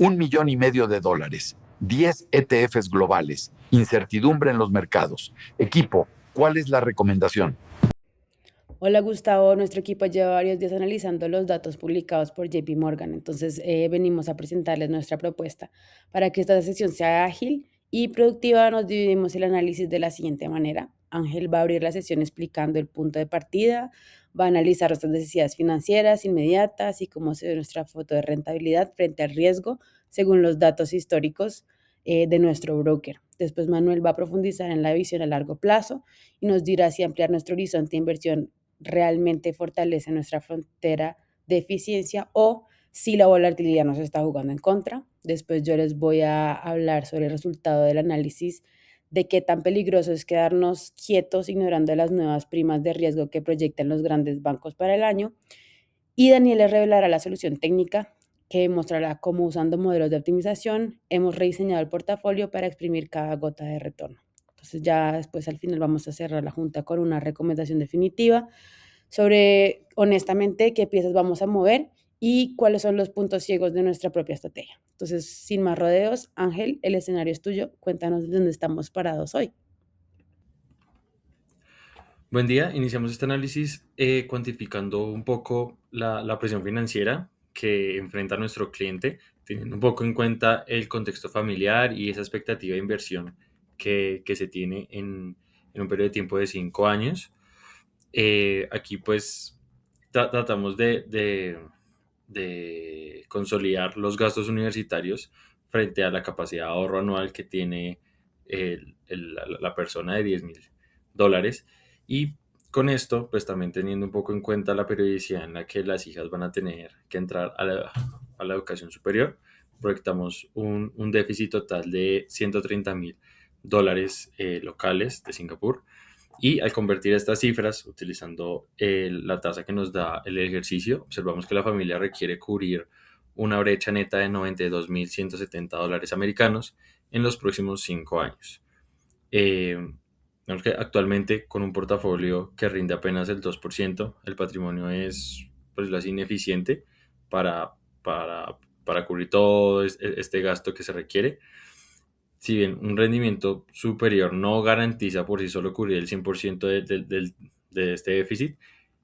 $1,500,000, 10 ETFs globales, incertidumbre en los mercados. Equipo, ¿cuál es la recomendación? Hola Gustavo, nuestro equipo lleva varios días analizando los datos publicados por JP Morgan, entonces venimos a presentarles nuestra propuesta. Para que esta sesión sea ágil y productiva, nos dividimos el análisis de la siguiente manera. Ángel va a abrir la sesión explicando el punto de partida, va a analizar nuestras necesidades financieras inmediatas y cómo se ve nuestra foto de rentabilidad frente al riesgo según los datos históricos de nuestro broker. Después Manuel va a profundizar en la visión a largo plazo y nos dirá si ampliar nuestro horizonte de inversión realmente fortalece nuestra frontera de eficiencia o si la volatilidad nos está jugando en contra. Después yo les voy a hablar sobre el resultado del análisis de qué tan peligroso es quedarnos quietos ignorando las nuevas primas de riesgo que proyectan los grandes bancos para el año. Y Daniel les revelará la solución técnica que mostrará cómo usando modelos de optimización hemos rediseñado el portafolio para exprimir cada gota de retorno. Entonces ya después al final vamos a cerrar la junta con una recomendación definitiva sobre honestamente qué piezas vamos a mover y cuáles son los puntos ciegos de nuestra propia estrategia. Entonces, sin más rodeos, Ángel, el escenario es tuyo. Cuéntanos dónde estamos parados hoy. Buen día, iniciamos este análisis cuantificando un poco la presión financiera que enfrenta nuestro cliente, teniendo un poco en cuenta el contexto familiar y esa expectativa de inversión que se tiene en un periodo de tiempo de 5 años. Aquí pues tratamos de consolidar los gastos universitarios frente a la capacidad de ahorro anual que tiene la persona de $10,000. Y con esto, pues también teniendo un poco en cuenta la periodicidad en la que las hijas van a tener que entrar a la educación superior, proyectamos un déficit total de $130,000 locales de Singapur. Y al convertir estas cifras, utilizando la tasa que nos da el ejercicio, observamos que la familia requiere cubrir una brecha neta de $92,170 en los próximos 5 años. Eh, Vemos que actualmente con un portafolio que rinde apenas el 2%, el patrimonio es pues así ineficiente para, para cubrir todo este gasto que se requiere. Si bien un rendimiento superior no garantiza por sí solo cubrir el 100% de este déficit,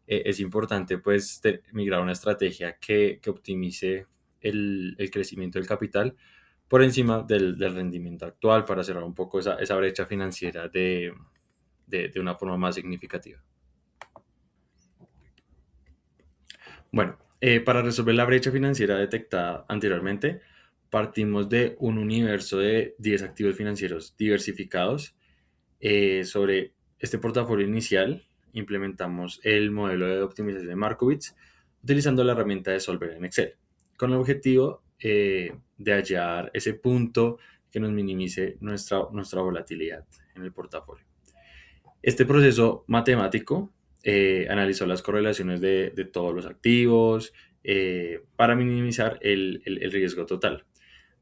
es importante pues migrar a una estrategia que optimice el crecimiento del capital por encima del rendimiento actual para cerrar un poco esa brecha financiera de una forma más significativa. Bueno, para resolver la brecha financiera detectada anteriormente, partimos de un universo de 10 activos financieros diversificados. Sobre este portafolio inicial, implementamos el modelo de optimización de Markowitz utilizando la herramienta de Solver en Excel, con el objetivo de hallar ese punto que nos minimice nuestra volatilidad en el portafolio. Este proceso matemático analizó las correlaciones de todos los activos para minimizar el riesgo total,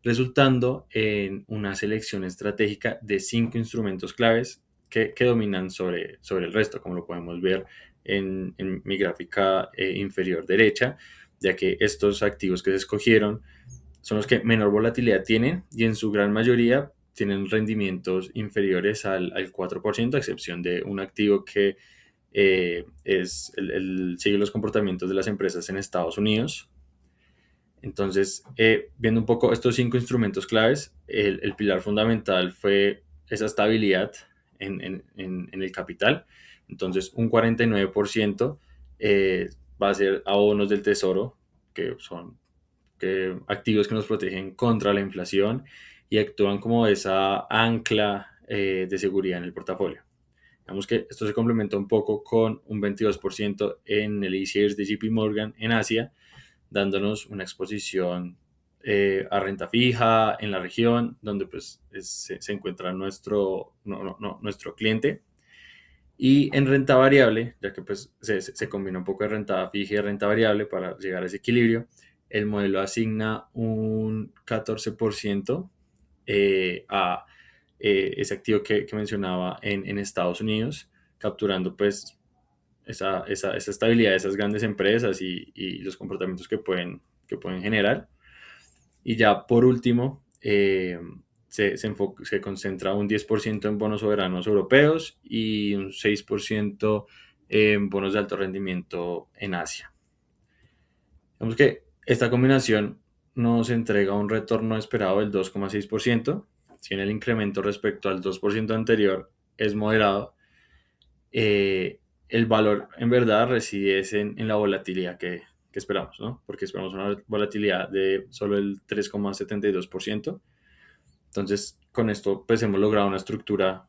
resultando en una selección estratégica de 5 instrumentos claves que dominan sobre el resto, como lo podemos ver en mi gráfica inferior derecha, ya que estos activos que se escogieron son los que menor volatilidad tienen y en su gran mayoría tienen rendimientos inferiores al 4%, a excepción de un activo que sigue los comportamientos de las empresas en Estados Unidos. Entonces, viendo un poco estos 5 instrumentos claves, el pilar fundamental fue esa estabilidad en el capital. Entonces, un 49% va a ser abonos del tesoro, que son activos que nos protegen contra la inflación y actúan como esa ancla de seguridad en el portafolio. Vemos que esto se complementa un poco con un 22% en el E-Shares de JP Morgan en Asia, dándonos una exposición a renta fija en la región donde pues, se encuentra nuestro cliente. Y en renta variable, ya que pues, se combina un poco de renta fija y de renta variable para llegar a ese equilibrio, el modelo asigna un 14% a ese activo que mencionaba en Estados Unidos, capturando pues esa estabilidad de esas grandes empresas y los comportamientos que pueden generar. Y ya por último, se concentra un 10% en bonos soberanos europeos y un 6% en bonos de alto rendimiento en Asia. Vemos que esta combinación nos entrega un retorno esperado del 2,6%. Si bien el incremento respecto al 2% anterior es moderado, eh, el valor en verdad reside en la volatilidad que esperamos, ¿no? Porque esperamos una volatilidad de solo el 3,72%. Entonces, con esto, pues hemos logrado una estructura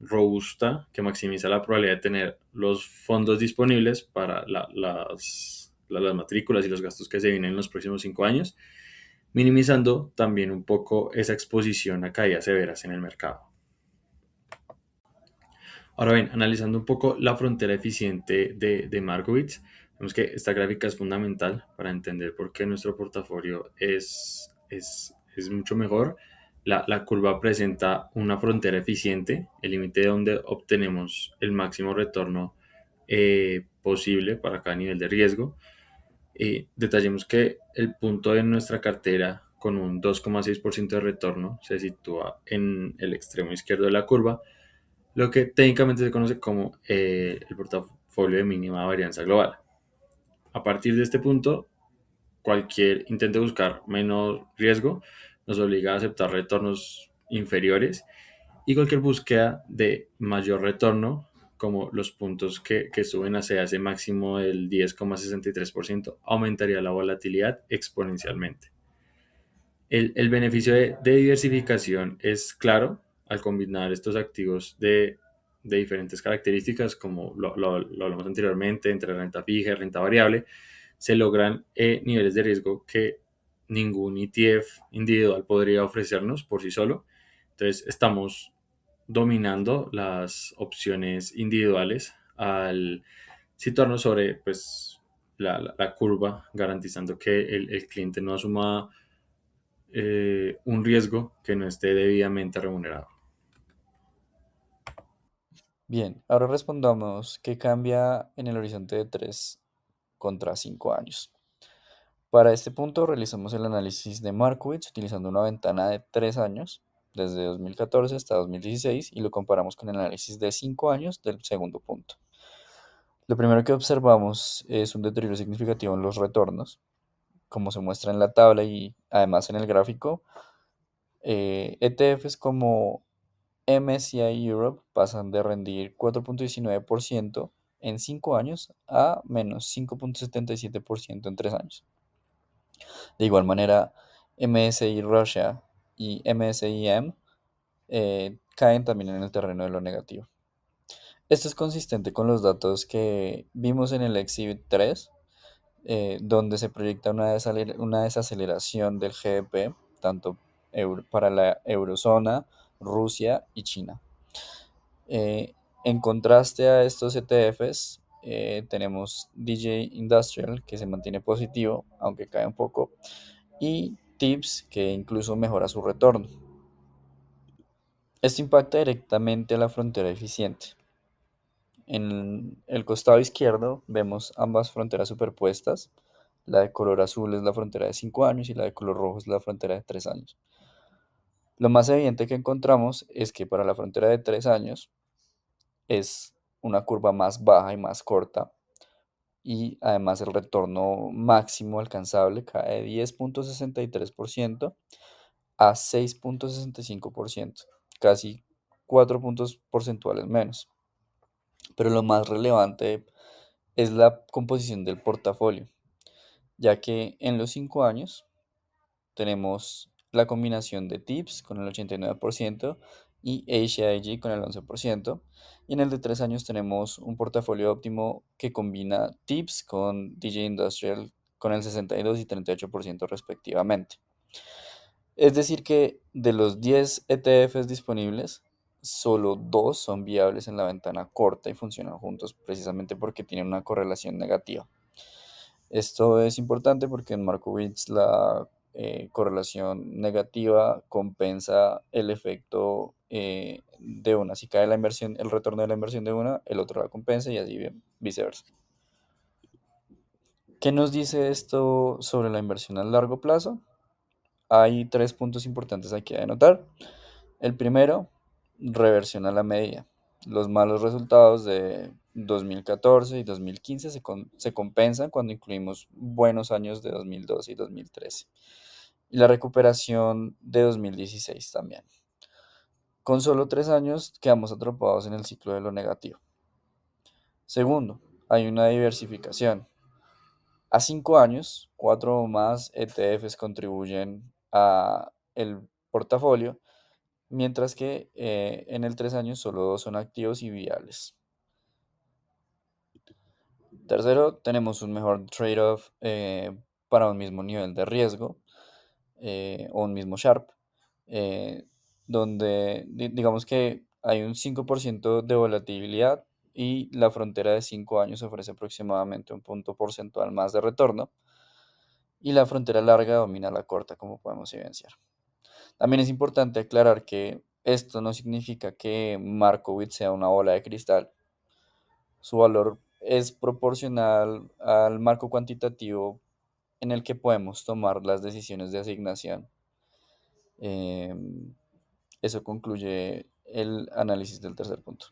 robusta que maximiza la probabilidad de tener los fondos disponibles para las matrículas y los gastos que se vienen en los próximos 5 años, minimizando también un poco esa exposición a caídas severas en el mercado. Ahora bien, analizando un poco la frontera eficiente de Markowitz, vemos que esta gráfica es fundamental para entender por qué nuestro portafolio es mucho mejor. La curva presenta una frontera eficiente, el límite donde obtenemos el máximo retorno posible para cada nivel de riesgo. Detallemos que el punto de nuestra cartera con un 2,6% de retorno se sitúa en el extremo izquierdo de la curva, lo que técnicamente se conoce como el portafolio de mínima varianza global. A partir de este punto, cualquier intento de buscar menos riesgo nos obliga a aceptar retornos inferiores, y cualquier búsqueda de mayor retorno, como los puntos que suben hacia ese máximo del 10,63%, aumentaría la volatilidad exponencialmente. El beneficio de diversificación es claro al combinar estos activos de diferentes características, como lo hablamos anteriormente, entre renta fija y renta variable, se logran niveles de riesgo que ningún ETF individual podría ofrecernos por sí solo. Entonces, estamos dominando las opciones individuales al situarnos sobre, pues, la curva, garantizando que el cliente no asuma un riesgo que no esté debidamente remunerado. Bien, ahora respondamos qué cambia en el horizonte de 3 contra 5 años. Para este punto realizamos el análisis de Markowitz utilizando una ventana de 3 años, desde 2014 hasta 2016, y lo comparamos con el análisis de 5 años del segundo punto. Lo primero que observamos es un deterioro significativo en los retornos, como se muestra en la tabla y además en el gráfico. ETFs como MSCI Europe pasan de rendir 4,19% en 5 años a menos 5,77% en 3 años. De igual manera, MSCI Russia y MSCI caen también en el terreno de lo negativo. Esto es consistente con los datos que vimos en el Exhibit 3, donde se proyecta una desaceleración del GDP, tanto para la eurozona, Rusia y China. En contraste a estos ETFs, tenemos DJ Industrial, que se mantiene positivo, aunque cae un poco, y TIPS, que incluso mejora su retorno. Esto impacta directamente a la frontera eficiente. En el costado izquierdo vemos ambas fronteras superpuestas. La de color azul es la frontera de 5 años y la de color rojo es la frontera de 3 años. Lo más evidente que encontramos es que para la frontera de 3 años es una curva más baja y más corta, y además el retorno máximo alcanzable cae de 10,63% a 6,65%, casi 4 puntos porcentuales menos. Pero lo más relevante es la composición del portafolio, ya que en los 5 años tenemos la combinación de TIPS con el 89% y ACIG con el 11%. Y en el de 3 años tenemos un portafolio óptimo que combina TIPS con DJ Industrial con el 62 y 38% respectivamente. Es decir que de los 10 ETFs disponibles, solo 2 son viables en la ventana corta y funcionan juntos precisamente porque tienen una correlación negativa. Esto es importante porque en Markowitz la correlación negativa compensa el efecto de una. Si cae la inversión, el retorno de la inversión de una, el otro la compensa y así viceversa. ¿Qué nos dice esto sobre la inversión a largo plazo? Hay 3 puntos importantes aquí a anotar. El primero, reversión a la media. Los malos resultados de 2014 y 2015 se compensan cuando incluimos buenos años de 2012 y 2013. Y la recuperación de 2016 también. Con solo 3 años quedamos atrapados en el ciclo de lo negativo. Segundo, hay una diversificación. A 5 años, 4 o más ETFs contribuyen a el portafolio, mientras que en el 3 años solo 2 son activos y viables. Tercero, tenemos un mejor trade-off para un mismo nivel de riesgo o un mismo Sharp, eh, donde digamos que hay un 5% de volatilidad y la frontera de 5 años ofrece aproximadamente un punto porcentual más de retorno y la frontera larga domina la corta, como podemos evidenciar. También es importante aclarar que esto no significa que Markowitz sea una bola de cristal. Su valor es proporcional al marco cuantitativo en el que podemos tomar las decisiones de asignación. Em, Eso concluye el análisis del tercer punto.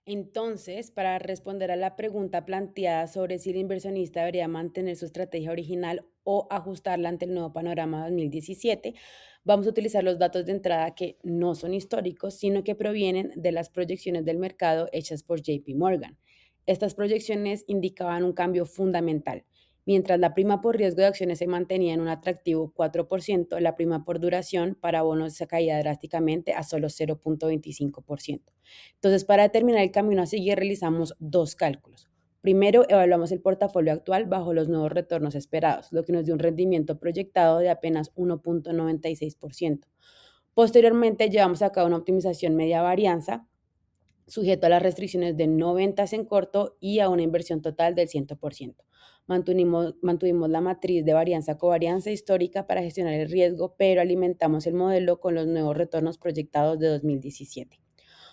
Entonces, para responder a la pregunta planteada sobre si el inversionista debería mantener su estrategia original o ajustarla ante el nuevo panorama 2017, vamos a utilizar los datos de entrada que no son históricos, sino que provienen de las proyecciones del mercado hechas por JP Morgan. Estas proyecciones indicaban un cambio fundamental. Mientras la prima por riesgo de acciones se mantenía en un atractivo 4%, la prima por duración para bonos se caía drásticamente a solo 0.25%. Entonces, para determinar el camino a seguir, realizamos dos cálculos. Primero, evaluamos el portafolio actual bajo los nuevos retornos esperados, lo que nos dio un rendimiento proyectado de apenas 1.96%. Posteriormente, llevamos a cabo una optimización media varianza, sujeto a las restricciones de no ventas en corto y a una inversión total del 100%. Mantuvimos la matriz de varianza-covarianza histórica para gestionar el riesgo, pero alimentamos el modelo con los nuevos retornos proyectados de 2017.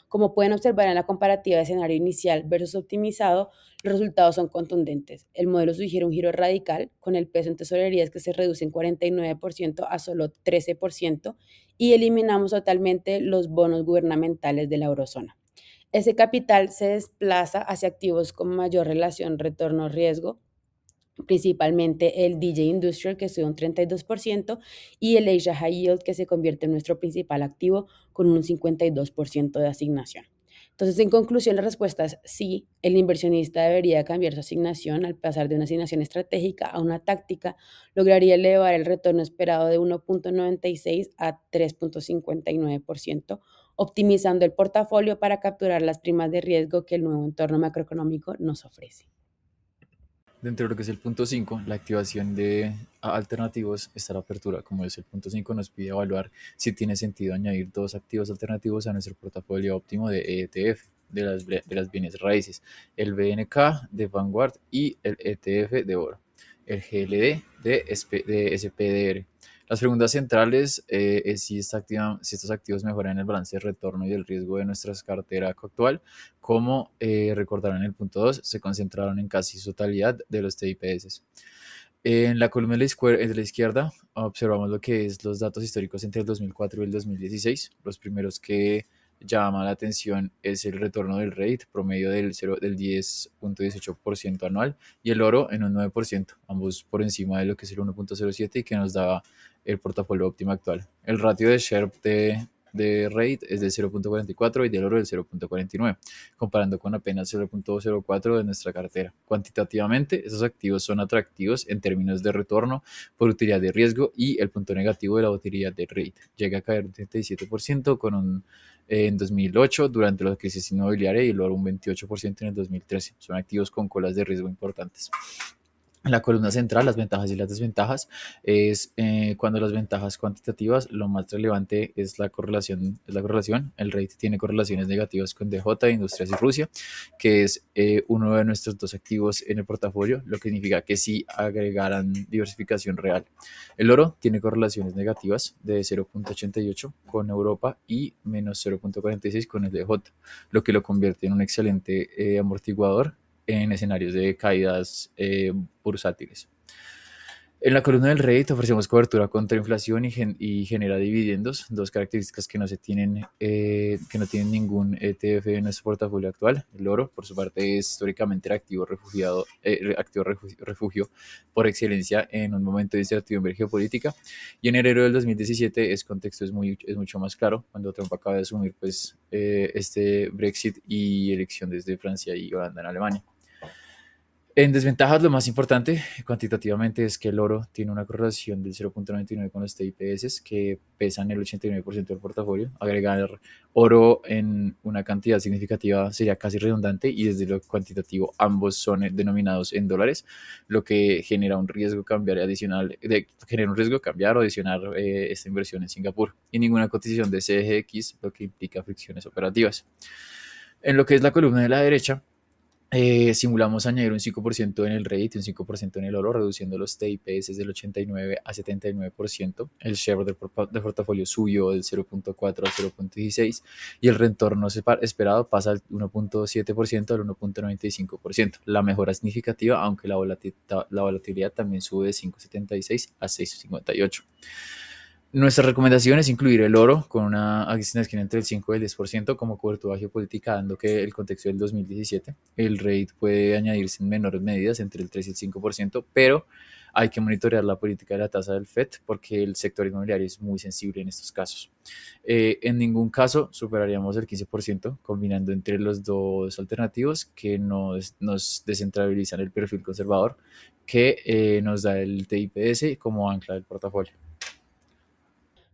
Como pueden observar en la comparativa de escenario inicial versus optimizado, los resultados son contundentes. El modelo sugiere un giro radical, con el peso en tesorerías que se reduce en 49% a solo 13% y eliminamos totalmente los bonos gubernamentales de la eurozona. Ese capital se desplaza hacia activos con mayor relación retorno-riesgo, principalmente el DJ Industrial, que sube un 32%, y el Asia High Yield, que se convierte en nuestro principal activo con un 52% de asignación. Entonces, en conclusión, la respuesta es sí, el inversionista debería cambiar su asignación al pasar de una asignación estratégica a una táctica, lograría elevar el retorno esperado de 1.96 a 3.59%, optimizando el portafolio para capturar las primas de riesgo que el nuevo entorno macroeconómico nos ofrece. Dentro de lo que es el punto 5, la activación de alternativos está la apertura. Como es el punto 5, nos pide evaluar si tiene sentido añadir dos activos alternativos a nuestro portafolio óptimo de ETF, de las bienes raíces, el BNK de Vanguard y el ETF de oro, el GLD de SPDR. Las preguntas centrales es si estos activos mejoran el balance de retorno y el riesgo de nuestra cartera actual. Como recordarán en el punto 2, se concentraron en casi su totalidad de los TIPS. En la columna de la izquierda observamos lo que es los datos históricos entre el 2004 y el 2016. Los primeros que llaman la atención es el retorno del rate promedio del 10.18% anual y el oro en un 9%, ambos por encima de lo que es el 1.07 y que nos daba el portafolio óptimo actual. El ratio de Sharpe de rate es de 0.44 y del oro del 0.49, comparando con apenas 0.04 de nuestra cartera. Cuantitativamente, esos activos son atractivos en términos de retorno por utilidad de riesgo y el punto negativo de la utilidad de rate llega a caer un 37% en 2008 durante la crisis inmobiliaria y el oro un 28% en el 2013. Son activos con colas de riesgo importantes. En la columna central, las ventajas y las desventajas, es cuando las ventajas cuantitativas, lo más relevante es la correlación. El rate tiene correlaciones negativas con DJ, Industrias y Rusia, que es uno de nuestros dos activos en el portafolio, lo que significa que si agregaran diversificación real. El oro tiene correlaciones negativas de 0.88 con Europa y menos 0.46 con el DJ, lo que lo convierte en un excelente amortiguador en escenarios de caídas bursátiles. En la columna del Reddit ofrecemos cobertura contra inflación y genera dividendos, dos características que no se tienen, que no tienen ningún ETF en nuestro portafolio actual. El oro, por su parte, es históricamente el refugio por excelencia en un momento de incertidumbre geopolítica. Y en enero del 2017 ese contexto es mucho más claro, cuando Trump acaba de asumir pues, este Brexit y elección desde Francia y Holanda en Alemania. En desventajas, lo más importante cuantitativamente es que el oro tiene una correlación del 0.99 con los TIPS que pesan el 89% del portafolio. Agregar oro en una cantidad significativa sería casi redundante y desde lo cuantitativo ambos son denominados en dólares, lo que genera un riesgo cambiar adicional, genera un riesgo cambiar o adicionar esta inversión en Singapur y ninguna cotización de CGX, lo que implica fricciones operativas. En lo que es la columna de la derecha, simulamos añadir un 5% en el rate y un 5% en el oro, reduciendo los TIPS del 89 a 79%. El share del portafolio subió del 0.4 al 0.16 y el retorno esperado pasa del 1.7% al 1.95%. La mejora significativa, aunque la volatilidad también sube de 5.76 a 6.58. Nuestra recomendación es incluir el oro con una asignación entre el 5 y el 10% como cobertura geopolítica, dando que el contexto del 2017, el rate puede añadirse en menores medidas entre el 3 y el 5%, pero hay que monitorear la política de la tasa del FED porque el sector inmobiliario es muy sensible en estos casos. En ningún caso superaríamos el 15%, combinando entre los dos alternativos que nos descentralizan el perfil conservador que nos da el TIPS como ancla del portafolio.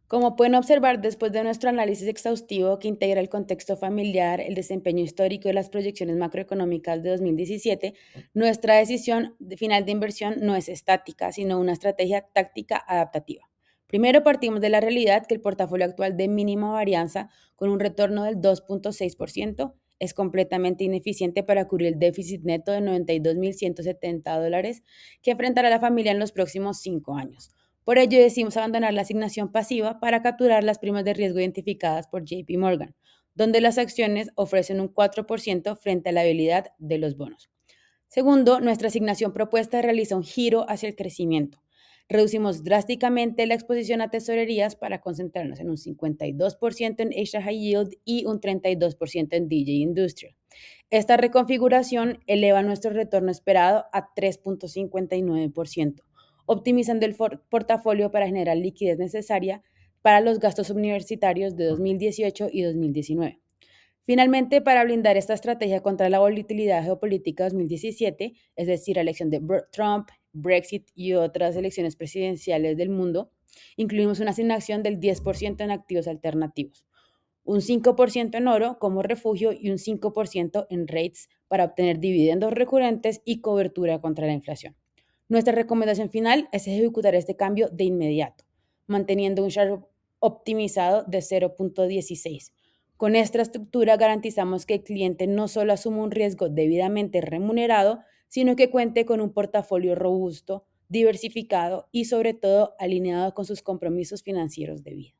Como pueden observar, después de nuestro análisis exhaustivo que integra el contexto familiar, el desempeño histórico y las proyecciones macroeconómicas de 2017, nuestra decisión final de inversión no es estática, sino una estrategia táctica adaptativa. Primero partimos de la realidad que el portafolio actual de mínima varianza, con un retorno del 2.6%, es completamente ineficiente para cubrir el déficit neto de $92.170 que enfrentará la familia en los próximos 5 años. Por ello decidimos abandonar la asignación pasiva para capturar las primas de riesgo identificadas por JP Morgan, donde las acciones ofrecen un 4% frente a la habilidad de los bonos. Segundo, nuestra asignación propuesta realiza un giro hacia el crecimiento. Reducimos drásticamente la exposición a tesorerías para concentrarnos en un 52% en Asia High Yield y un 32% en DJ Industrial. Esta reconfiguración eleva nuestro retorno esperado a 3.59%, optimizando el portafolio para generar liquidez necesaria para los gastos universitarios de 2018 y 2019. Finalmente, para blindar esta estrategia contra la volatilidad geopolítica 2017, es decir, la elección de Trump, Brexit y otras elecciones presidenciales del mundo, incluimos una asignación del 10% en activos alternativos, un 5% en oro como refugio y un 5% en rates para obtener dividendos recurrentes y cobertura contra la inflación. Nuestra recomendación final es ejecutar este cambio de inmediato, manteniendo un Sharpe optimizado de 0.16. Con esta estructura garantizamos que el cliente no solo asuma un riesgo debidamente remunerado, sino que cuente con un portafolio robusto, diversificado y sobre todo alineado con sus compromisos financieros de vida.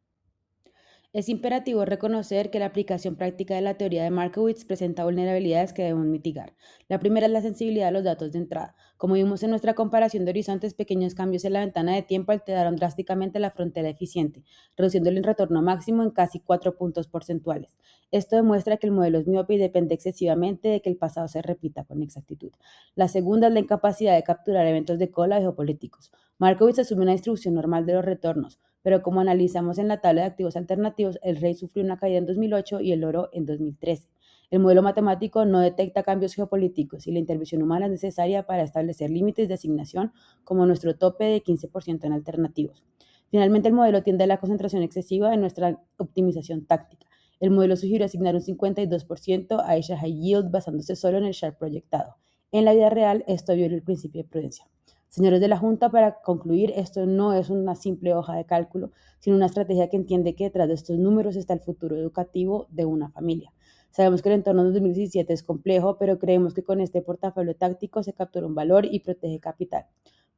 Es imperativo reconocer que la aplicación práctica de la teoría de Markowitz presenta vulnerabilidades que debemos mitigar. La primera es la sensibilidad a los datos de entrada. Como vimos en nuestra comparación de horizontes, pequeños cambios en la ventana de tiempo alteraron drásticamente la frontera eficiente, reduciendo el retorno máximo en casi 4 puntos porcentuales. Esto demuestra que el modelo es miope y depende excesivamente de que el pasado se repita con exactitud. La segunda es la incapacidad de capturar eventos de cola geopolíticos. Markowitz asume una distribución normal de los retornos, pero como analizamos en la tabla de activos alternativos, el rate sufrió una caída en 2008 y el oro en 2013. El modelo matemático no detecta cambios geopolíticos y la intervención humana es necesaria para establecer límites de asignación como nuestro tope de 15% en alternativos. Finalmente, el modelo tiende a la concentración excesiva en nuestra optimización táctica. El modelo sugirió asignar un 52% a Asia High Yield basándose solo en el Sharpe proyectado. En la vida real, esto viola el principio de prudencia. Señores de la Junta, para concluir, esto no es una simple hoja de cálculo, sino una estrategia que entiende que detrás de estos números está el futuro educativo de una familia. Sabemos que el entorno de 2017 es complejo, pero creemos que con este portafolio táctico se captura un valor y protege capital.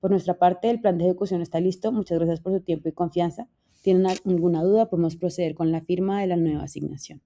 Por nuestra parte, el plan de ejecución está listo. Muchas gracias por su tiempo y confianza. ¿Tienen alguna duda? Podemos proceder con la firma de la nueva asignación.